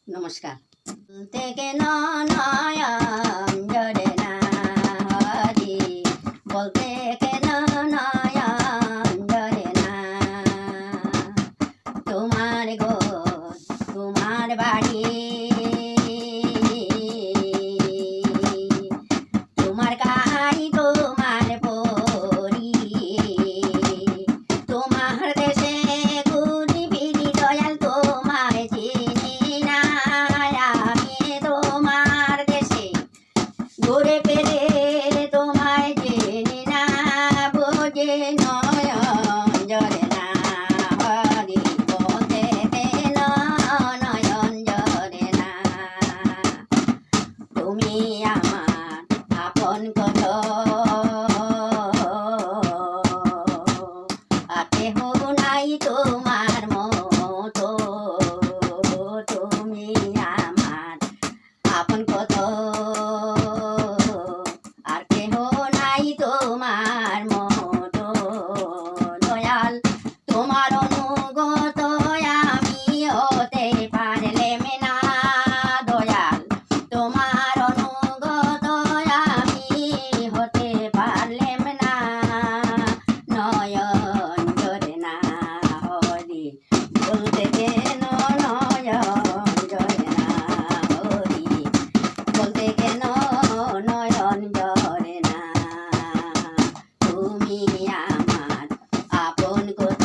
নমস্কার। থেকে নয়ন জরে না হরি, বলতে কেন নয়ন জরে না। তোমার গো তোমার বাড়ি, তোমার কাই তোমার পরি, তোমার দেশে ঘুরি ফিরি দয়াল তোমায় চিনি না। আমি তোমার দেশে ঘুরে ফিরে তোমায় চিনি না। বোঝে নয়ন জরে না হরি, বলতে কেন নয়ন জরে না। তুমি আমার আপন কত, আর কেহ নাই তোমার মতো। তুমি আমার আপন কত, আর কেহ নাই তোমার মতো। দয়াল তোমার অনুগত আমি হতে পারলেম না। দয়াল তোমার অনুগত আমি হতে পারলেম না। নয়ন জরে না হরি, বলতে কেন নয়ন জরে না হরি, বলতে কেন নয়ন জরে না। তুমি আমার আপন কত,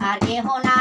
আর কেহ না